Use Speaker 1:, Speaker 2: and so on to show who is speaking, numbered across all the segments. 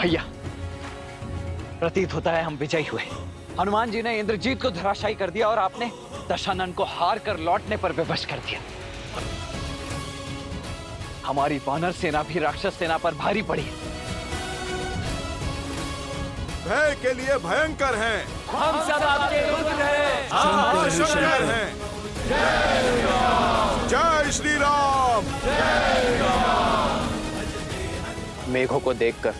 Speaker 1: भैया, प्रतीत होता है हम विजयी हुए। हनुमान जी ने इंद्रजीत को धराशायी कर दिया और आपने दशानन को हार कर लौटने पर विवश कर दिया। हमारी वानर सेना भी राक्षस सेना पर भारी पड़ी।
Speaker 2: भय के लिए भयंकर हैं।
Speaker 3: हम सब आपके रुद्र हैं।
Speaker 2: हम शंकर हैं। जय श्री राम।
Speaker 4: मेघों को देखकर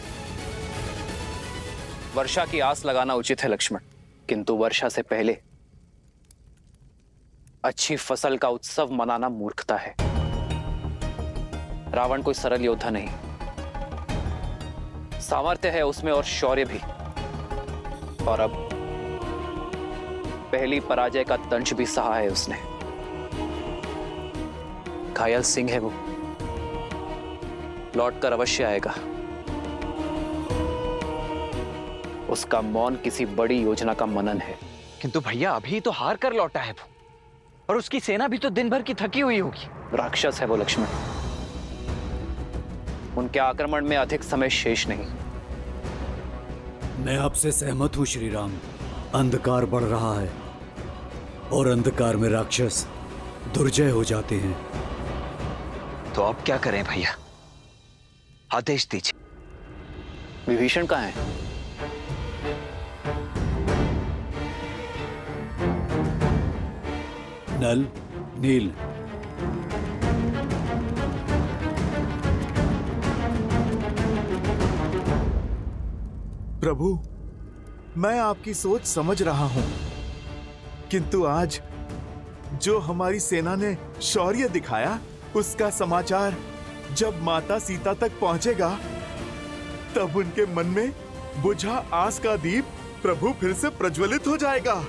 Speaker 4: वर्षा की आस लगाना उचित है लक्ष्मण, किंतु वर्षा से पहले अच्छी फसल का उत्सव मनाना मूर्खता है। रावण कोई सरल योद्धा नहीं, सामर्थ्य है उसमें और शौर्य भी, और अब पहली पराजय का दंश भी सहा है उसने। घायल सिंह है वो, लौटकर अवश्य आएगा। उसका मौन किसी बड़ी योजना का मनन है।
Speaker 1: किंतु भैया अभी तो हार कर लौटा है वो, और उसकी सेना भी तो दिन भर की थकी हुई होगी।
Speaker 4: राक्षस है वो लक्ष्मण, उनके आक्रमण में अधिक समय शेष नहीं।
Speaker 5: मैं आपसे सहमत हूं श्री राम। अंधकार बढ़ रहा है और अंधकार में राक्षस दुर्जय हो जाते हैं।
Speaker 1: तो अब क्या करें भैया, आदेश दीजिए।
Speaker 4: विभीषण कहाँ है?
Speaker 5: नल, नील,
Speaker 2: प्रभु, मैं आपकी सोच समझ रहा हूं, किंतु आज जो हमारी सेना ने शौर्य दिखाया, उसका समाचार जब माता सीता तक पहुंचेगा, तब उनके मन में बुझा आस का दीप प्रभु फिर से प्रज्वलित हो जाएगा।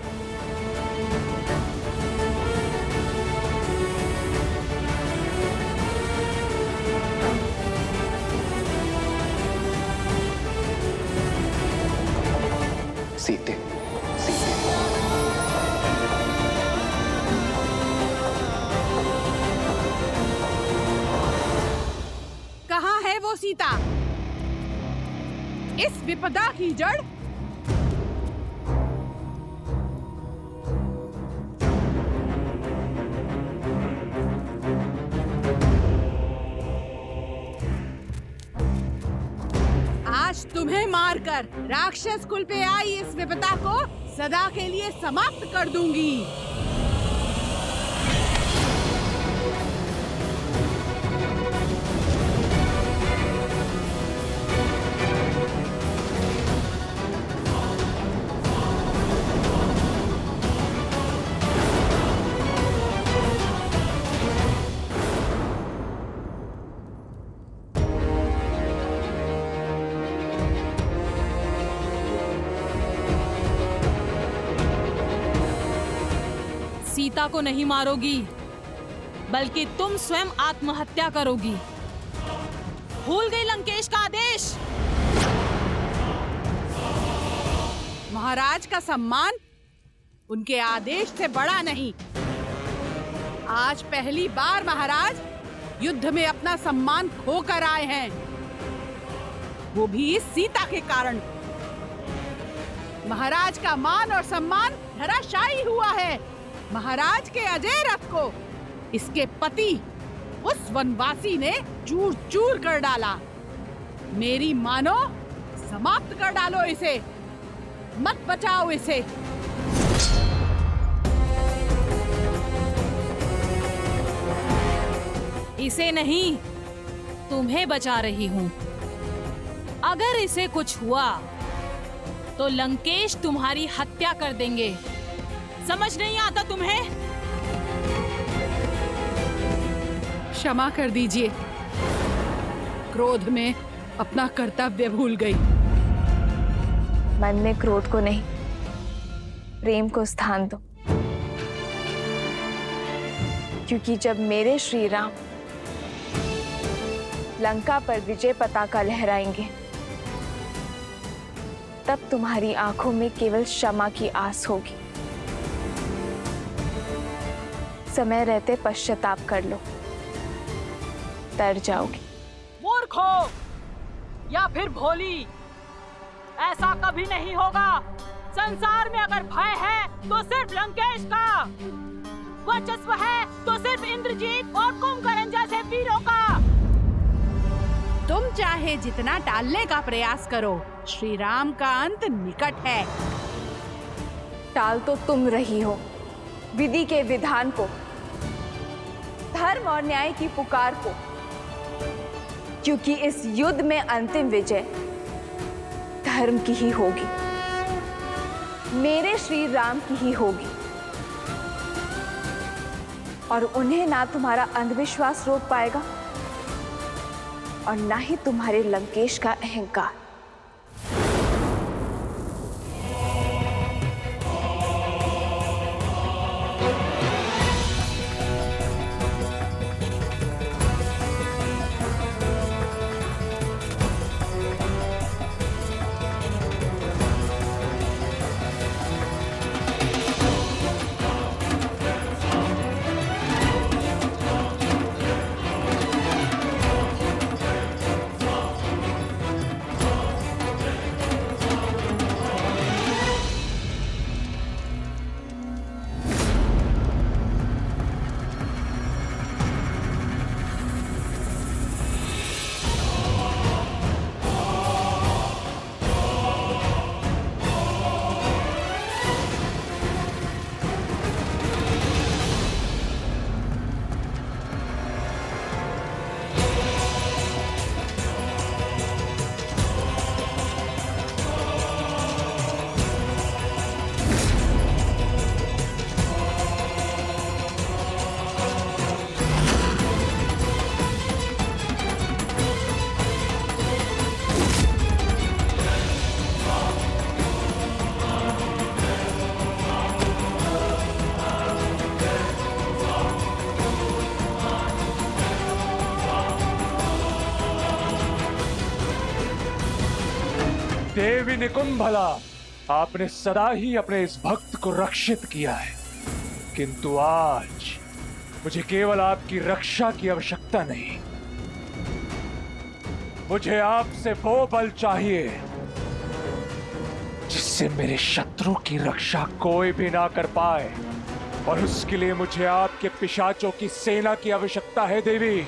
Speaker 4: सीते, सीते।
Speaker 6: कहाँ है वो सीता? इस विपदा की जड़? आज तुम्हें मारकर राक्षस कुल पे आई इस विपदा को सदा के लिए समाप्त कर दूंगी।
Speaker 7: सीता को नहीं मारोगी, बल्कि तुम स्वयं आत्महत्या करोगी। भूल गई लंकेश का आदेश?
Speaker 6: महाराज का सम्मान उनके आदेश से बड़ा नहीं। आज पहली बार महाराज युद्ध में अपना सम्मान खोकर आए हैं, वो भी इस सीता के कारण। महाराज का मान और सम्मान धराशायी हुआ है। महाराज के अजय रथ को इसके पति उस वनवासी ने चूर चूर कर डाला। मेरी मानो, समाप्त कर डालो इसे, मत बचाओ इसे।
Speaker 7: इसे नहीं, तुम्हें बचा रही हूं। अगर इसे कुछ हुआ तो लंकेश तुम्हारी हत्या कर देंगे। समझ नहीं आता तुम्हें?
Speaker 6: क्षमा कर दीजिए, क्रोध में अपना कर्तव्य भूल गई।
Speaker 8: मन में क्रोध को नहीं, प्रेम को स्थान दो, क्योंकि जब मेरे श्री राम लंका पर विजय पताका लहराएंगे, तब तुम्हारी आंखों में केवल क्षमा की आस होगी। समय रहते पश्चाताप कर लो, तर जाओगी।
Speaker 7: मूर्ख हो या फिर भोली, ऐसा कभी नहीं होगा। संसार में अगर भय है तो सिर्फ लंकेश का, वर्चस्व है तो सिर्फ इंद्रजीत और कुंभकर्ण जैसे वीरों का।
Speaker 6: तुम चाहे जितना टालने का प्रयास करो, श्री राम का अंत निकट है।
Speaker 8: टाल तो तुम रही हो विधि के विधान को, धर्म और न्याय की पुकार को, क्योंकि इस युद्ध में अंतिम विजय धर्म की ही होगी, मेरे श्री राम की ही होगी। और उन्हें ना तुम्हारा अंधविश्वास रोक पाएगा और ना ही तुम्हारे लंकेश का अहंकार।
Speaker 3: देवी निकुंभला, आपने सदा ही अपने इस भक्त को रक्षित किया है, किंतु आज मुझे केवल आपकी रक्षा की आवश्यकता नहीं, मुझे आपसे वो बल चाहिए जिससे मेरे शत्रु की रक्षा कोई भी ना कर पाए, और उसके लिए मुझे आपके पिशाचों की सेना की आवश्यकता है देवी।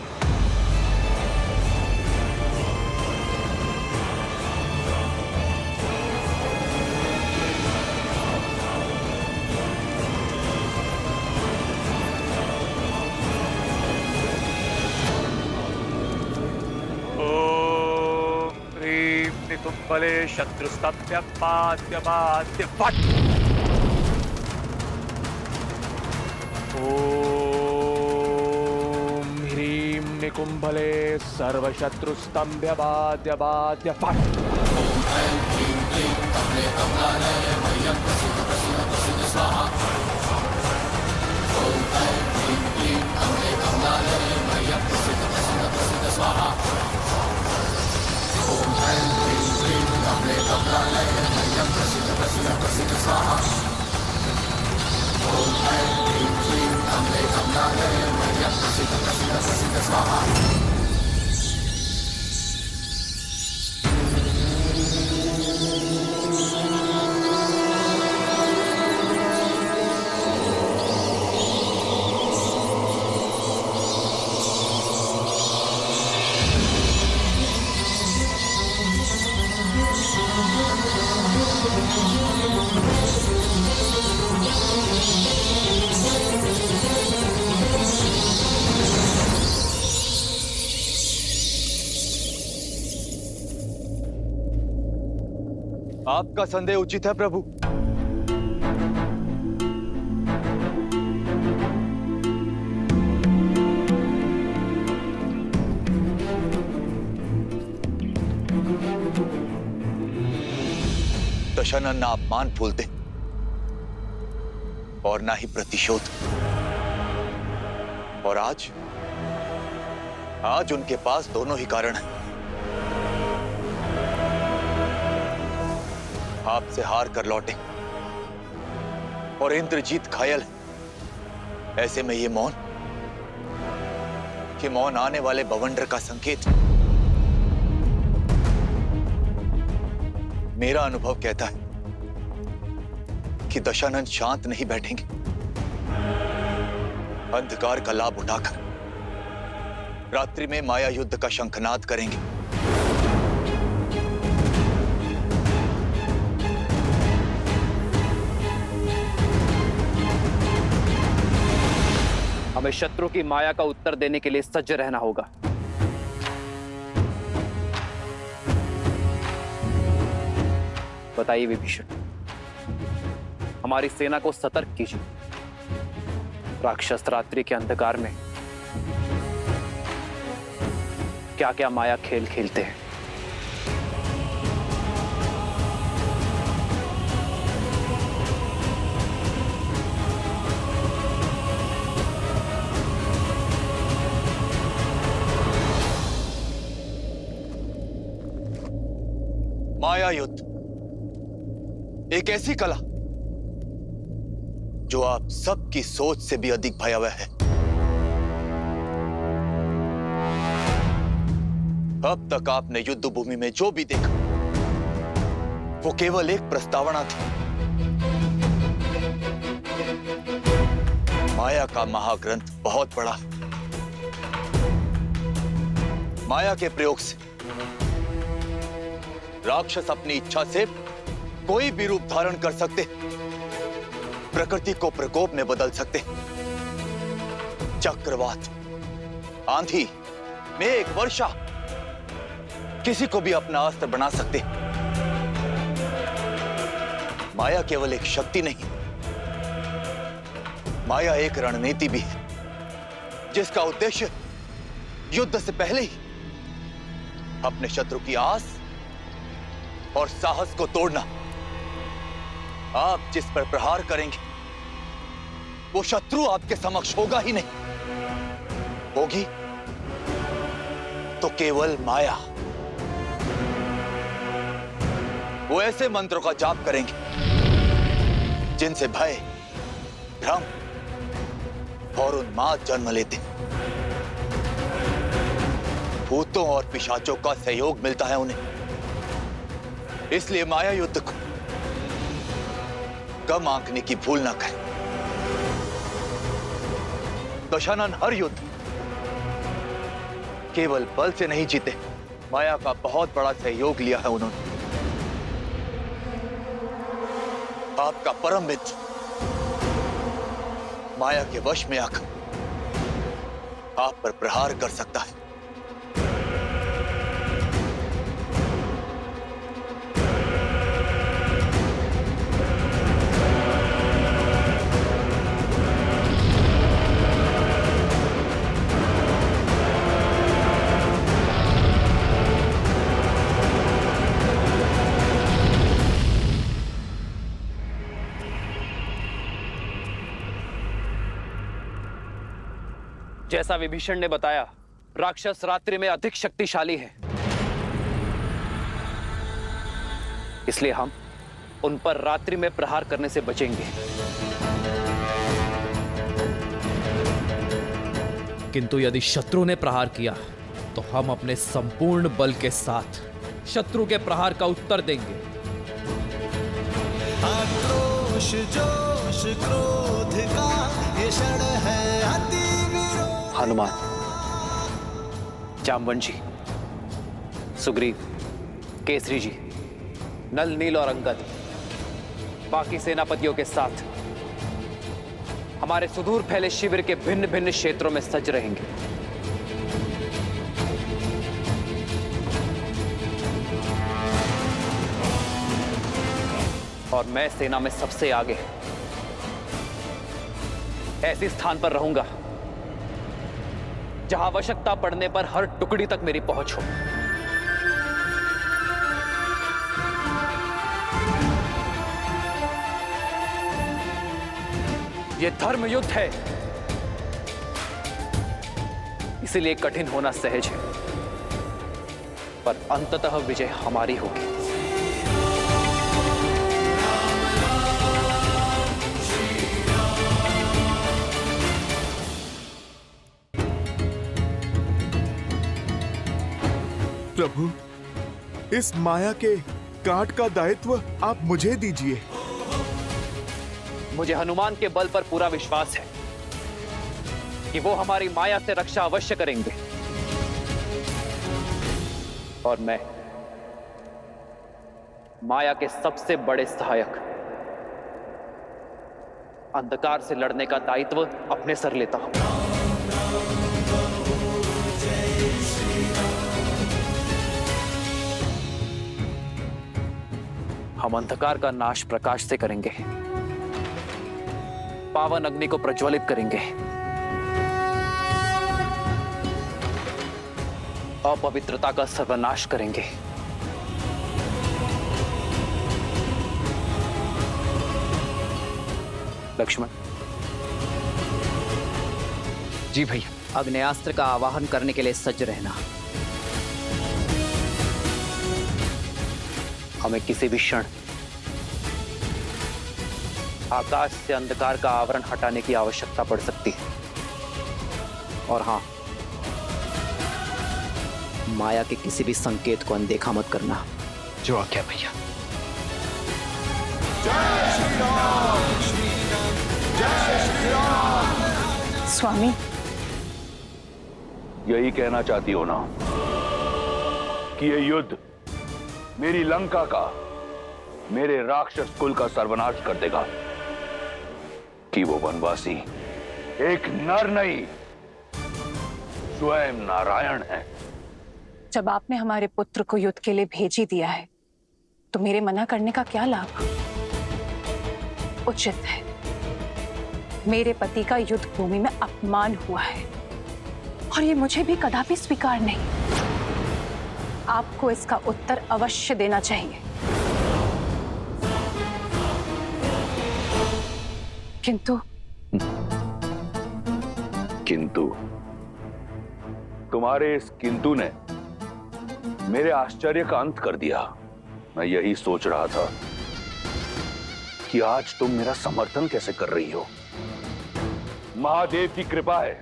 Speaker 9: निकुंभले शत्रुस्तभ्य पाद्य पाद्य फट। ओम ह्रीं निकुंभले सर्वशत्रुस्तंभ्य बाद्य बाद्य फट।
Speaker 10: आपका संदेह उचित है प्रभु। दशानन ना अपमान भूलते और ना ही प्रतिशोध, और आज उनके पास दोनों ही कारण हैं। आपसे हार कर लौटे और इंद्रजीत घायल है। ऐसे में ये मौन आने वाले बवंडर का संकेत। मेरा अनुभव कहता है कि दशानन शांत नहीं बैठेंगे। अंधकार का लाभ उठाकर रात्रि में माया युद्ध का शंखनाद करेंगे।
Speaker 4: हमें शत्रु की माया का उत्तर देने के लिए सज्ज रहना होगा। बताइए विभीषण, हमारी सेना को सतर्क कीजिए। राक्षस रात्रि के अंधकार में क्या क्या माया खेल खेलते हैं।
Speaker 10: माया युद्ध एक ऐसी कला जो आप सबकी सोच से भी अधिक भयावह है। अब तक आपने युद्ध भूमि में जो भी देखा वो केवल एक प्रस्तावना थी। माया का महाग्रंथ बहुत बड़ा है। माया के प्रयोग से राक्षस अपनी इच्छा से कोई भी रूप धारण कर सकते, प्रकृति को प्रकोप में बदल सकते। चक्रवात, आंधी, मेघ, वर्षा, किसी को भी अपना अस्त्र बना सकते। माया केवल एक शक्ति नहीं, माया एक रणनीति भी है, जिसका उद्देश्य युद्ध से पहले ही अपने शत्रु की आस और साहस को तोड़ना। आप जिस पर प्रहार करेंगे वो शत्रु आपके समक्ष होगा ही नहीं, होगी तो केवल माया। वो ऐसे मंत्रों का जाप करेंगे जिनसे भय, भ्रम और उन्माद जन्म लेते। भूतों और पिशाचों का सहयोग मिलता है उन्हें। इसलिए माया युद्ध को कम आंकने की भूल ना करें। दशानन हर युद्ध केवल बल से नहीं जीते, माया का बहुत बड़ा सहयोग लिया है उन्होंने। आपका परम मित्र माया के वश में आकर आप पर प्रहार कर सकता है।
Speaker 4: जैसा विभीषण ने बताया, राक्षस रात्रि में अधिक शक्तिशाली है, इसलिए हम उन पर रात्रि में प्रहार करने से बचेंगे।
Speaker 11: किंतु यदि शत्रु ने प्रहार किया तो हम अपने संपूर्ण बल के साथ शत्रु के प्रहार का उत्तर देंगे।
Speaker 12: आक्रोश, जोश, क्रोध का ये क्षण है अति विरोध।
Speaker 4: हनुमान, जामवन जी, सुग्रीव, केसरी जी, नल, नील और अंगद, बाकी सेनापतियों के साथ हमारे सुदूर फैले शिविर के भिन्न भिन्न क्षेत्रों में सज रहेंगे। और मैं सेना में सबसे आगे ऐसे स्थान पर रहूंगा जहां आवश्यकता पड़ने पर हर टुकड़ी तक मेरी पहुंच हो। यह धर्म युद्ध है, इसीलिए कठिन होना सहज है, पर अंततः विजय हमारी होगी।
Speaker 2: प्रभु, इस माया के काट का दायित्व आप मुझे दीजिए।
Speaker 4: मुझे हनुमान के बल पर पूरा विश्वास है कि वो हमारी माया से रक्षा अवश्य करेंगे। और मैं माया के सबसे बड़े सहायक अंधकार से लड़ने का दायित्व अपने सर लेता हूं। हम अंधकार का नाश प्रकाश से करेंगे, पावन अग्नि को प्रज्वलित करेंगे, अपवित्रता का सर्वनाश करेंगे। लक्ष्मण,
Speaker 1: जी भैया।
Speaker 4: अग्नेयास्त्र का आवाहन करने के लिए सज्ज रहना। हमें किसी भी क्षण आकाश से अंधकार का आवरण हटाने की आवश्यकता पड़ सकती है। और हां, माया के किसी भी संकेत को अनदेखा मत करना।
Speaker 1: जो आज्ञा भैया।
Speaker 8: स्वामी,
Speaker 13: यही कहना चाहती हो ना कि ये युद्ध मेरी लंका का, मेरे राक्षस कुल का सर्वनाश कर देगा, कि वो वनवासी एक नर नहीं स्वयं नारायण है।
Speaker 8: जब आपने हमारे पुत्र को युद्ध के लिए भेज ही दिया है तो मेरे मना करने का क्या लाभ? उचित है, मेरे पति का युद्ध भूमि में अपमान हुआ है और ये मुझे भी कदापि स्वीकार नहीं। आपको इसका उत्तर अवश्य देना चाहिए।
Speaker 13: किंतु तुम्हारे इस किंतु ने मेरे आश्चर्य का अंत कर दिया। मैं यही सोच रहा था कि आज तुम मेरा समर्थन कैसे कर रही हो। महादेव की कृपा है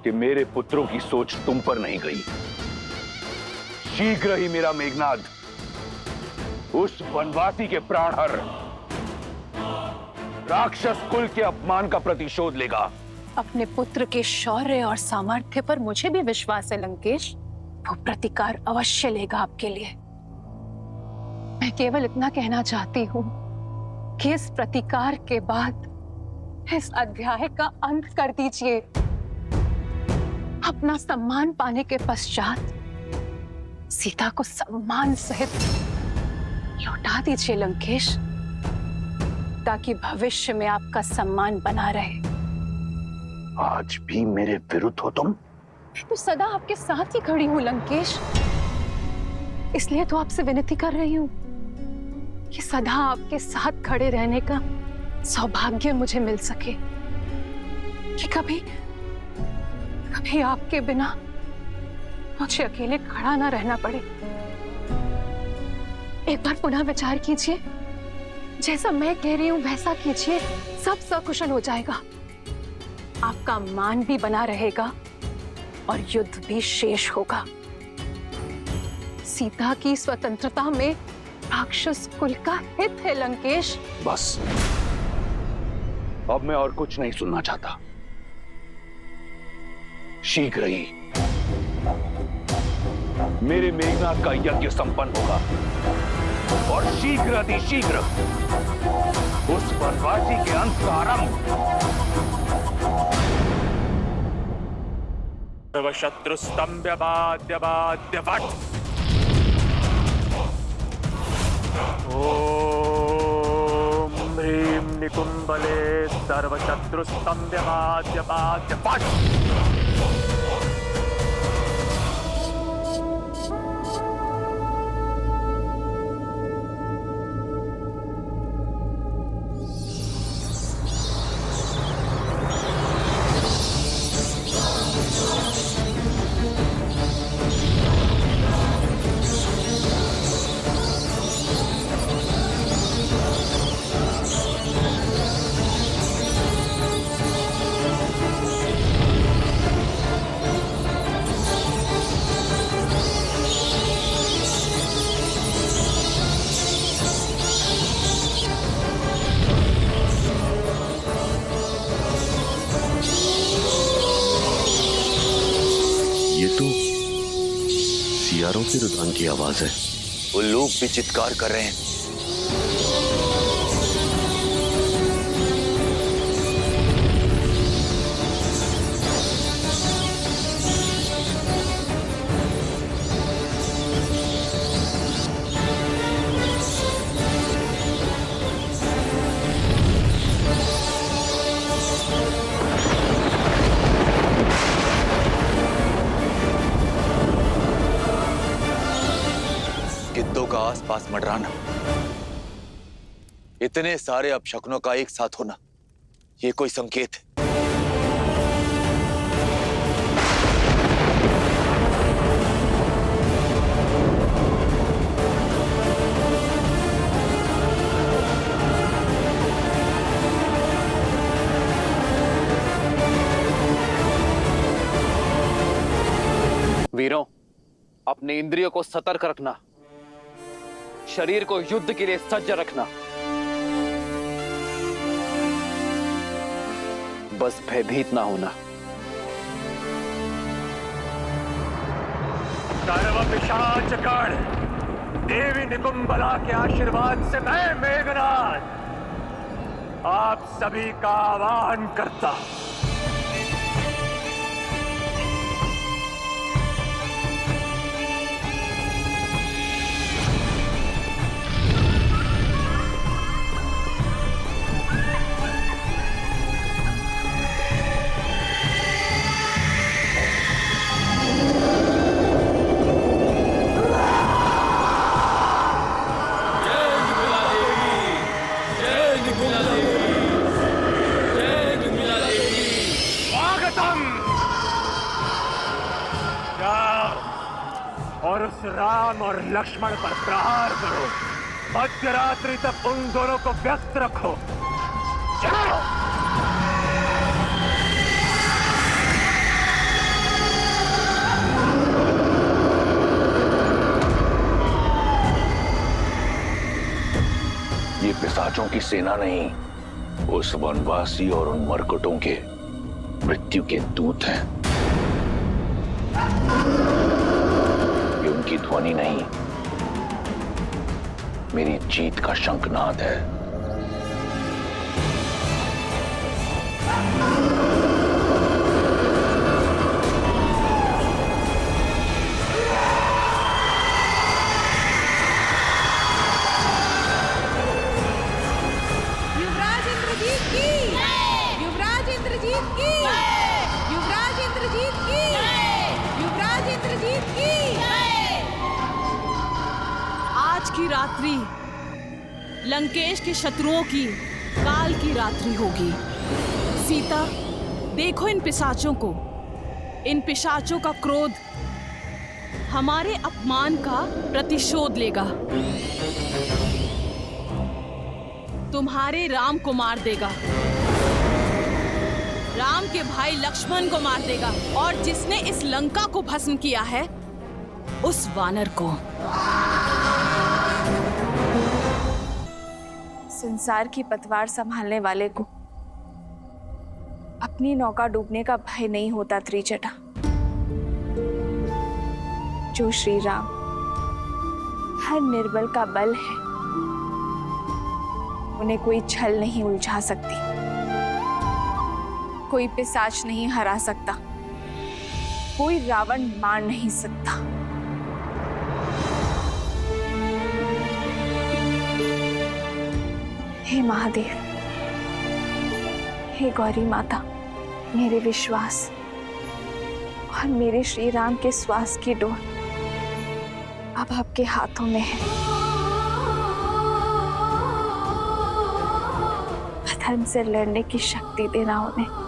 Speaker 13: कि मेरे पुत्रों की सोच तुम पर नहीं गई। शीघ्र ही मेरा मेघनाद उस वनवासी के प्राणहर राक्षस कुल के अपमान का प्रतिशोध लेगा।
Speaker 8: अपने पुत्र के शौर्य और सामर्थ्य पर मुझे भी विश्वास है लंकेश। वो प्रतिकार अवश्य लेगा आपके लिए। मैं केवल इतना कहना चाहती हूँ कि इस प्रतिकार के बाद इस अध्याय का अंत कर दीजिए। अपना सम्मान पाने के पश्चात सीता को सम्मान सहित लौटा दीजिए लंकेश, ताकि भविष्य में आपका सम्मान बना रहे।
Speaker 13: आज भी मेरे विरुद्ध हो तुम?
Speaker 8: मैं तो सदा आपके साथ ही खड़ी हूं लंकेश, इसलिए तो आपसे विनती कर रही हूं कि सदा आपके साथ खड़े रहने का सौभाग्य मुझे मिल सके, कि कभी आपके बिना मुझे अकेले खड़ा ना रहना पड़े। एक बार पुनः विचार कीजिए, जैसा मैं कह रही हूं वैसा कीजिए, सब सकुशल हो जाएगा। आपका मान भी बना रहेगा और युद्ध भी शेष होगा। सीता की स्वतंत्रता में राक्षस कुल का हित है लंकेश।
Speaker 13: बस, अब मैं और कुछ नहीं सुनना चाहता। शीघ्र ही मेरे मेघनाद का यज्ञ संपन्न होगा और शीघ्र अतिशीघ्र उस वनवासी के अंत का आरंभ।
Speaker 9: सर्वशत्रुस्तंभ्य बाध्य बाध्य वट। ओम ह्रीं निकुंभले सर्वशत्रुस्तंभ्य बाध्य बाध्य वट।
Speaker 13: हथियारों के रुझान की आवाज है।
Speaker 10: वो लोग भी चित्कार कर रहे हैं। गिद्धों का आसपास मंडराना, इतने सारे अपशकुनों का एक साथ होना, ये कोई संकेत है।
Speaker 4: वीरों, अपने इंद्रियों को सतर्क रखना, शरीर को युद्ध के लिए सज्ज रखना। बस भयभीत ना होना।
Speaker 9: सर्व पिशाचगण, देवी निकुंभला के आशीर्वाद से मैं मेघनाद आप सभी का आह्वान करता हूं। और उस राम और लक्ष्मण पर प्रहार करो। मध्यरात्रि तक उन दोनों को व्यस्त रखो। जाओ।
Speaker 13: ये पिशाचों की सेना नहीं, उस वनवासी और उन मरकटों के मृत्यु के दूत हैं। ये उनकी ध्वनि नहीं, मेरी जीत का शंखनाद है।
Speaker 6: युवराज इंद्रजीत की, युवराज इंद्रजीत की, युवराज इंद्रजीत की, युवराज इंद्रजीत की।
Speaker 7: आज की रात्रि लंकेश के शत्रुओं की काल की रात्रि होगी। सीता, देखो इन पिशाचों को। इन पिशाचों का क्रोध हमारे अपमान का प्रतिशोध लेगा। तुम्हारे राम को मार देगा, राम के भाई लक्ष्मण को मार देगा, और जिसने इस लंका को भस्म किया है उस वानर को।
Speaker 8: संसार की पतवार संभालने वाले को अपनी नौका डूबने का भय नहीं होता त्रिजटा। जो श्री राम हर निर्बल का बल है, उन्हें कोई छल नहीं उलझा सकती, कोई पिशाच नहीं हरा सकता, कोई रावण मार नहीं सकता। हे महादेव, हे गौरी माता, मेरे विश्वास और मेरे श्री राम के श्वास की डोर अब आपके हाथों में है। अधर्म से लड़ने की शक्ति देना उन्हें।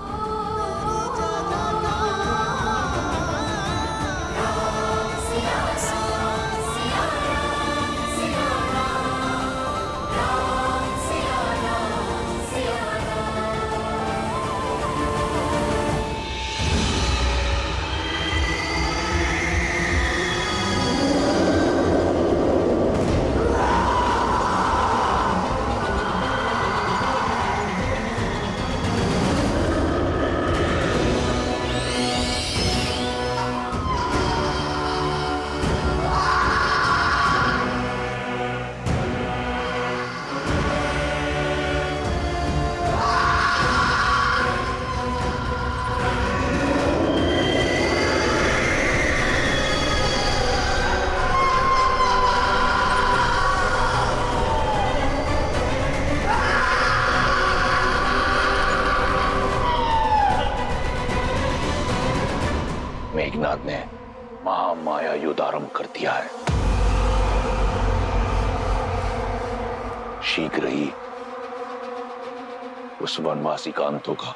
Speaker 13: मेघनाद ने महामाया युद्ध आरंभ कर दिया है। शीघ्र ही उस वनवासी का अंत होगा।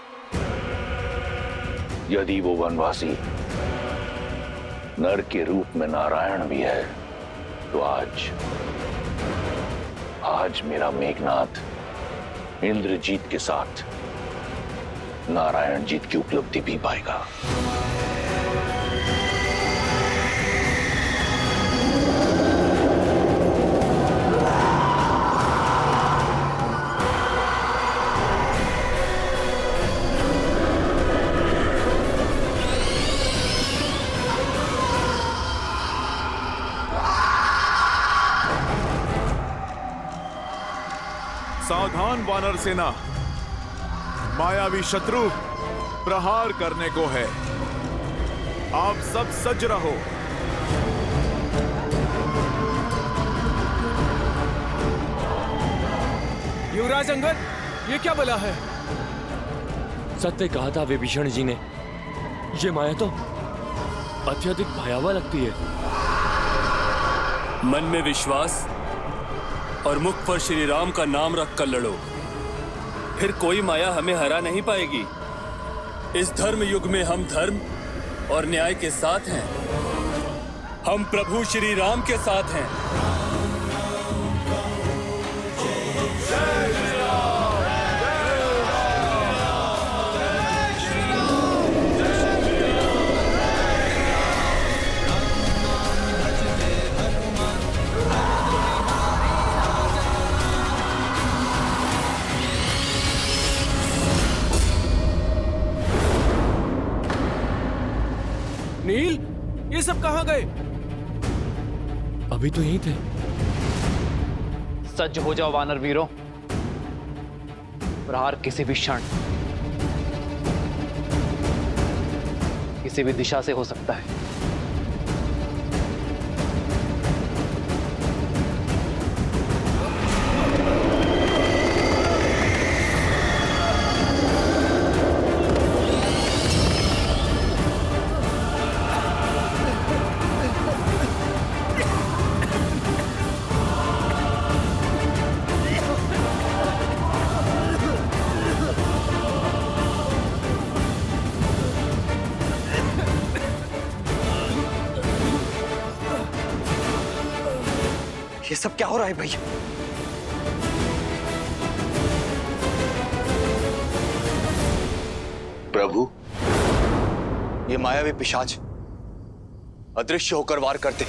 Speaker 13: यदि वो वनवासी नर के रूप में नारायण भी है, तो आज मेरा मेघनाद इंद्रजीत के साथ नारायण जीत की उपलब्धि भी पाएगा।
Speaker 2: सावधान वानर सेना, मायावी शत्रु प्रहार करने को है। आप सब सज्ज रहो।
Speaker 14: युवराज अंगद, ये क्या बला है?
Speaker 9: सत्य कहा था विभीषण जी ने, ये माया तो अत्यधिक भयावह लगती है।
Speaker 15: मन में विश्वास और मुख पर श्री राम का नाम रखकर लड़ो, फिर कोई माया हमें हरा नहीं पाएगी। इस धर्म युग में हम धर्म और न्याय के साथ हैं। हम प्रभु श्री राम के साथ हैं।
Speaker 14: नील, ये सब कहां गए?
Speaker 9: अभी तो यहीं थे।
Speaker 4: सज्ज हो जाओ वानर वीरों, प्रहार किसी भी क्षण किसी भी दिशा से हो सकता है।
Speaker 1: ये सब क्या हो रहा है भैया?
Speaker 10: प्रभु, ये मायावी पिशाच अदृश्य होकर वार करते।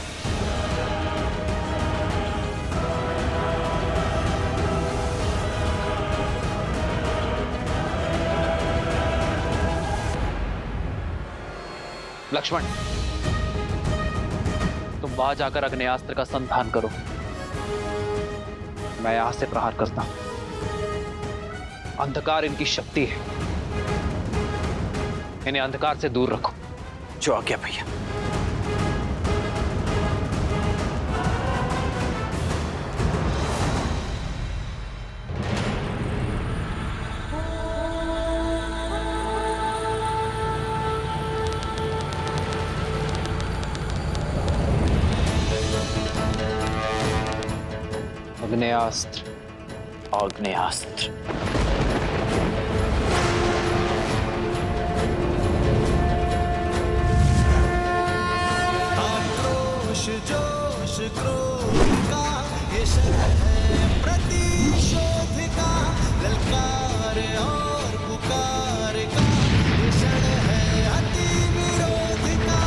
Speaker 4: लक्ष्मण, तुम वहां जाकर अग्नेयास्त्र का संधान करो। मैं यहां से प्रहार करता हूं। अंधकार इनकी शक्ति है, इन्हें अंधकार से दूर रखो।
Speaker 1: जो आ गया भैया।
Speaker 4: अग्नेयास्त्र, आग्नेयास्त्र।
Speaker 12: आक्रोश जोश क्रोध का ये शब्द है प्रतिशोध का, ललकार और पुकार का ये क्षण है अति विरोध का।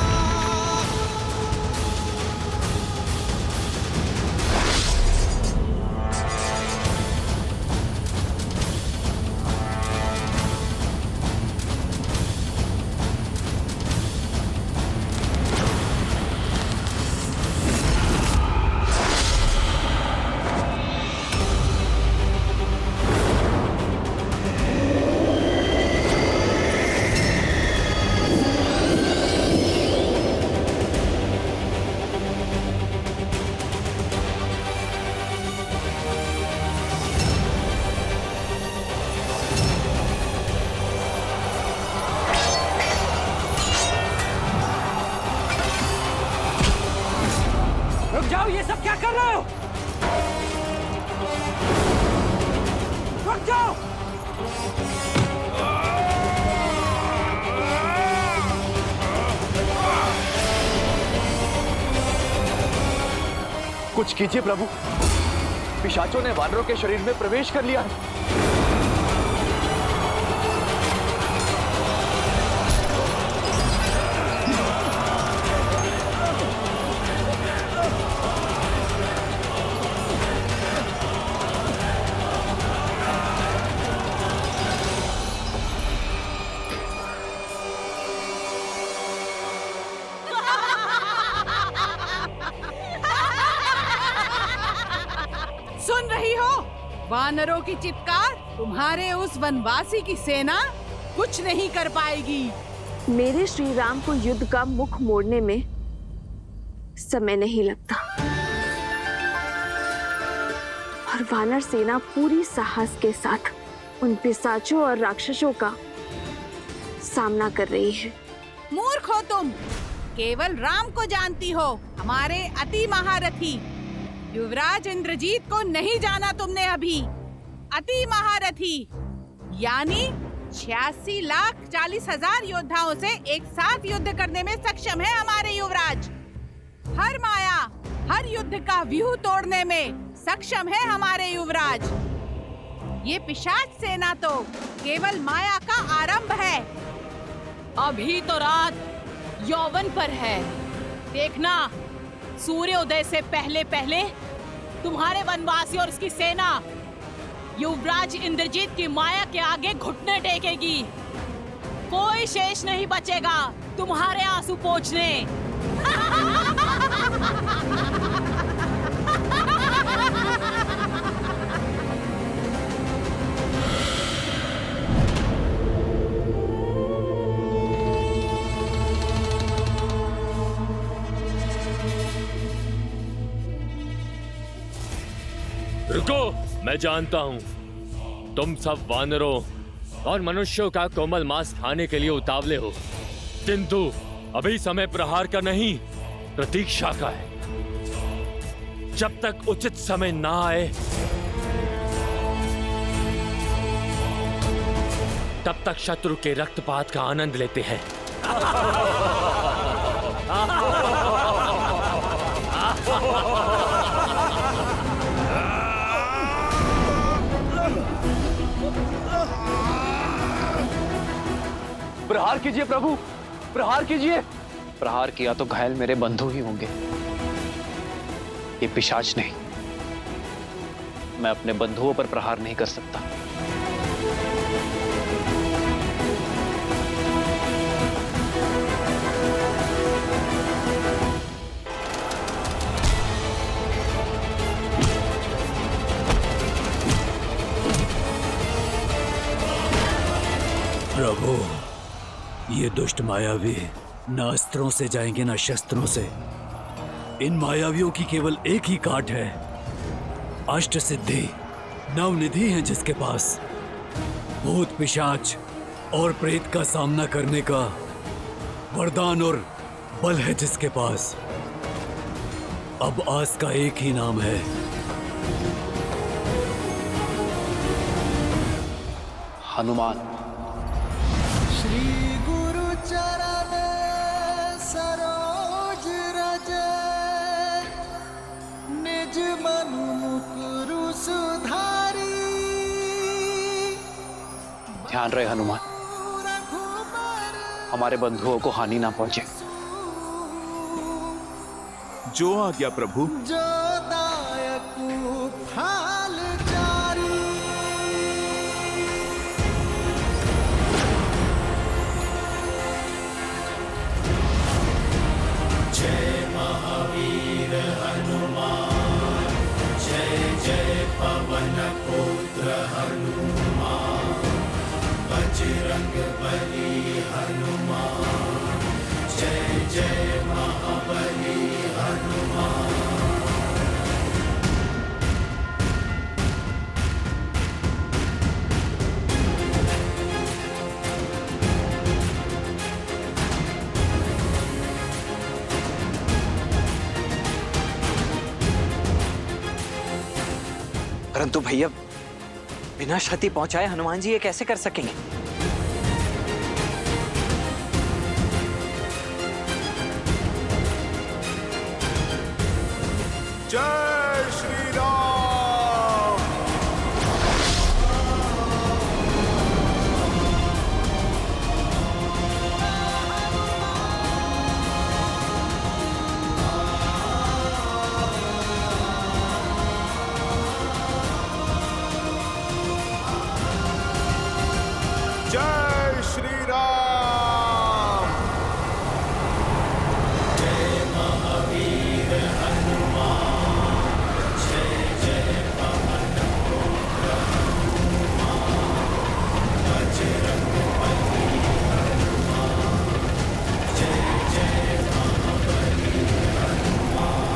Speaker 1: सब क्या कर रहे हो? रुक जाओ!
Speaker 10: कुछ कीजिए प्रभु, पिशाचों ने वानरों के शरीर में प्रवेश कर लिया है।
Speaker 6: सुन रही हो वानरों की चित्कार? तुम्हारे उस वनवासी की सेना कुछ नहीं कर पाएगी।
Speaker 8: मेरे श्री राम को युद्ध का मुख मोड़ने में समय नहीं लगता और वानर सेना पूरी साहस के साथ उन पिशाचों और राक्षसों का सामना कर रही है।
Speaker 6: मूर्ख हो तुम, केवल राम को जानती हो, हमारे अति महारथी युवराज इंद्रजीत को नहीं जाना तुमने अभी। अति महारथी यानी 86,40,000 योद्धाओं से एक साथ युद्ध करने में सक्षम है हमारे युवराज। हर माया, हर युद्ध का व्यूह तोड़ने में सक्षम है हमारे युवराज। ये पिशाच सेना तो केवल माया का आरंभ है।
Speaker 7: अभी तो रात यौवन पर है, देखना सूर्योदय से पहले पहले तुम्हारे वनवासी और उसकी सेना युवराज इंद्रजीत की माया के आगे घुटने टेकेगी। कोई शेष नहीं बचेगा तुम्हारे आंसू पोंछने।
Speaker 9: रुको, मैं जानता हूं तुम सब वानरों और मनुष्यों का कोमल मांस खाने के लिए उतावले हो, किंतु अभी समय प्रहार का नहीं, प्रतीक्षा का है। जब तक उचित समय ना आए तब तक शत्रु के रक्तपात का आनंद लेते हैं।
Speaker 10: प्रहार कीजिए प्रभु, प्रहार कीजिए।
Speaker 4: प्रहार किया तो घायल मेरे बंधु ही होंगे, ये पिशाच नहीं। मैं अपने बंधुओं पर प्रहार नहीं कर सकता।
Speaker 5: प्रभु, ये दुष्ट मायावी न अस्त्रों से जाएंगे न शस्त्रों से। इन मायावियों की केवल एक ही काट है, अष्ट सिद्धि नवनिधि है जिसके पास। भूत पिशाच और प्रेत का सामना करने का वरदान और बल है जिसके पास। अब आस का एक ही नाम है,
Speaker 4: हनुमान।
Speaker 12: श्री गुरु चरण सरोज रज, निज मनु मुकुरु सुधारी।
Speaker 4: ध्यान रहे हनुमान, हमारे बंधुओं को हानि ना पहुंचे।
Speaker 2: जो आज्ञा प्रभु।
Speaker 12: जो दायक फाल जारी। जय महावीर हनुमान, जय जय पवन पुत्र हनुमान, बजरंग बली हनुमान, जय जय महाबली हनुमान।
Speaker 1: परंतु भैया, बिना क्षति पहुंचाए हनुमान जी ये कैसे कर सकेंगे?
Speaker 2: जय श्री राम। जय श्री राम।
Speaker 12: जय महावीर हनुमान, जय जय पवन पुत्र हनुमान, बजरंग बली हनुमान, जय जय महाबली हनुमान,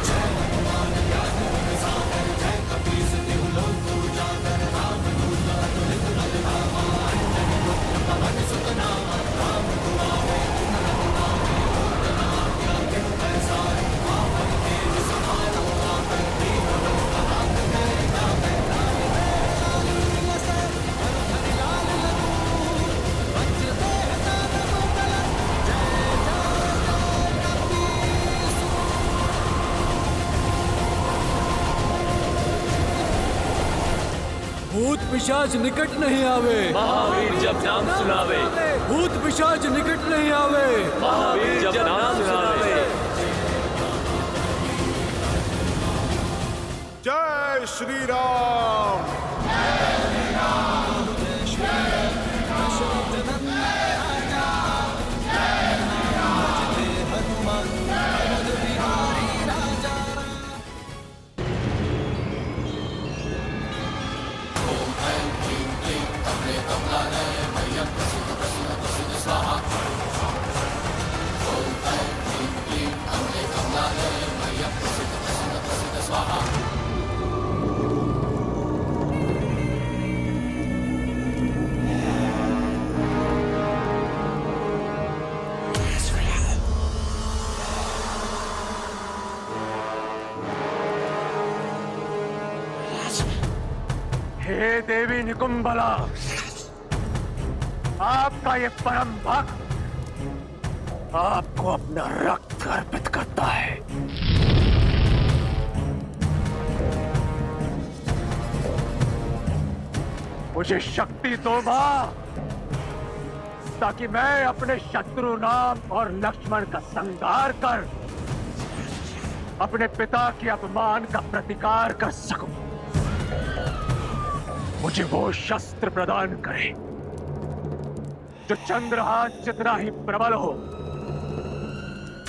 Speaker 12: जय हनुमान ज्ञान गुण सागर, जय कपीस तिहु लोक उजागर, राम दूत अतुलित बल धामा, अंजनी पुत्र पवन सुत नामा, राम दुआरे तुम रघुनाथे, और आज्ञा बिनु पैसारे, आपन तेज समारो आपन, दीन लोक हाथ में जावे, लाल है से हर हरि लाल लखू, बंजते तार मंगल, जय जय कपीस।
Speaker 5: भूत पिशाच निकट नहीं आवे,
Speaker 9: महावीर जब नाम सुनावे,
Speaker 5: भूत पिशाच निकट नहीं आवे,
Speaker 9: महावीर जब नाम सुनावे।
Speaker 2: जय श्री राम।
Speaker 3: हे देवी निकुंभला, आपका ये परम भक्त आपको अपना रक्त अर्पित करता है। मुझे शक्ति दो मां, ताकि मैं अपने शत्रु राम और लक्ष्मण का संहार कर अपने पिता के अपमान का प्रतिकार कर सकूं। मुझे वो शस्त्र प्रदान करे जो चंद्रहास जितना ही प्रबल हो,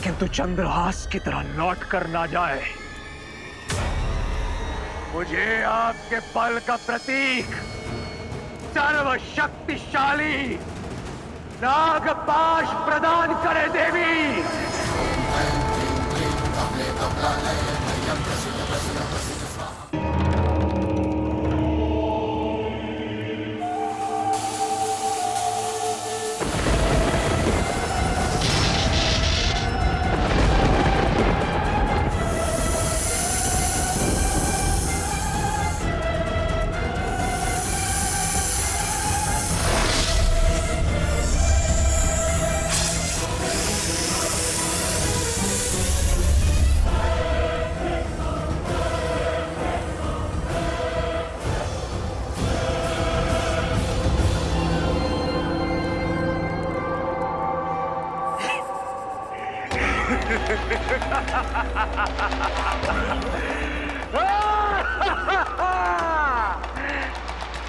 Speaker 3: किंतु चंद्रहास की तरह लौट कर ना जाए। मुझे आपके बल का प्रतीक, सर्वशक्तिशाली नागपाश प्रदान करे देवी।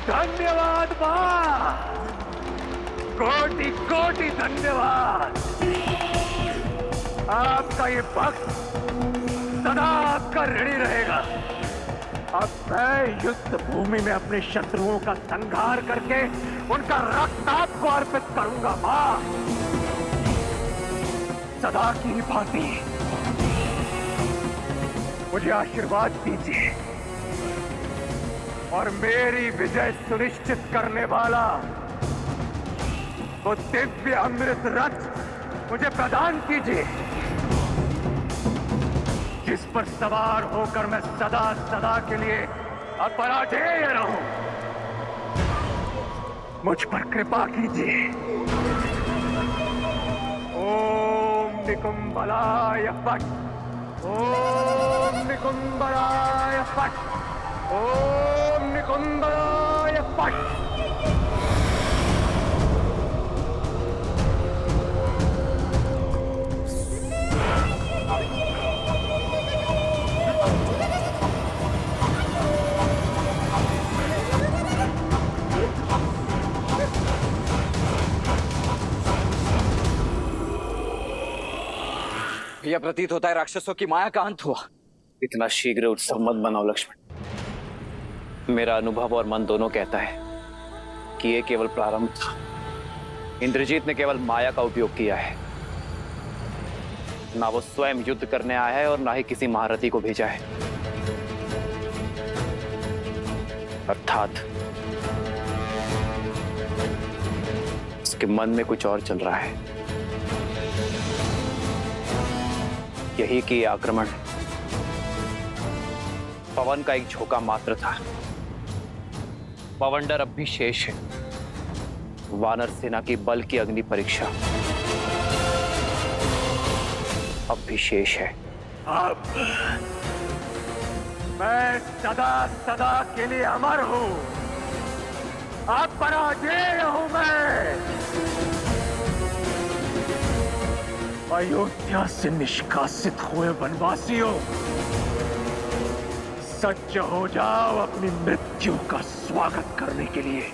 Speaker 3: धन्यवाद मां, कोटि कोटि धन्यवाद। आपका ये भक्त सदा आपका ऋणी रहेगा। अब मैं युद्ध भूमि में अपने शत्रुओं का संहार करके उनका रक्त आपको अर्पित करूंगा मां। सदा की भांति मुझे आशीर्वाद दीजिए और मेरी विजय सुनिश्चित करने वाला वो दिव्य अमृत रथ मुझे प्रदान कीजिए। जिस पर सवार होकर मैं सदा सदा के लिए अपराजेय रहूं। मुझ पर कृपा कीजिए। ओम निकुंभलाय फट। ओम निकुंभलाय फट। ओम निकुंभलाय फट।
Speaker 1: यह प्रतीत होता है राक्षसों की माया का अंत हुआ।
Speaker 4: इतना शीघ्र उत्सव मत बनाओ लक्ष्मण। मेरा अनुभव और मन दोनों कहता है कि यह केवल प्रारंभ था। इंद्रजीत ने केवल माया का उपयोग किया है। ना वो स्वयं युद्ध करने आया है और ना ही किसी महारथी को भेजा है। अर्थात उसके मन में कुछ और चल रहा है। यही कि आक्रमण पवन का एक झोंका मात्र था। पवंडर अब भी शेष है। वानर सेना की बल की अग्नि परीक्षा अब भी शेष है।
Speaker 3: अब मैं सदा सदा के लिए अमर हूं। अब पराजय हूं मैं। अयोध्या से निष्कासित हुए वनवासियों, सज्ज हो जाओ अपनी मृत्यु का स्वागत करने के लिए।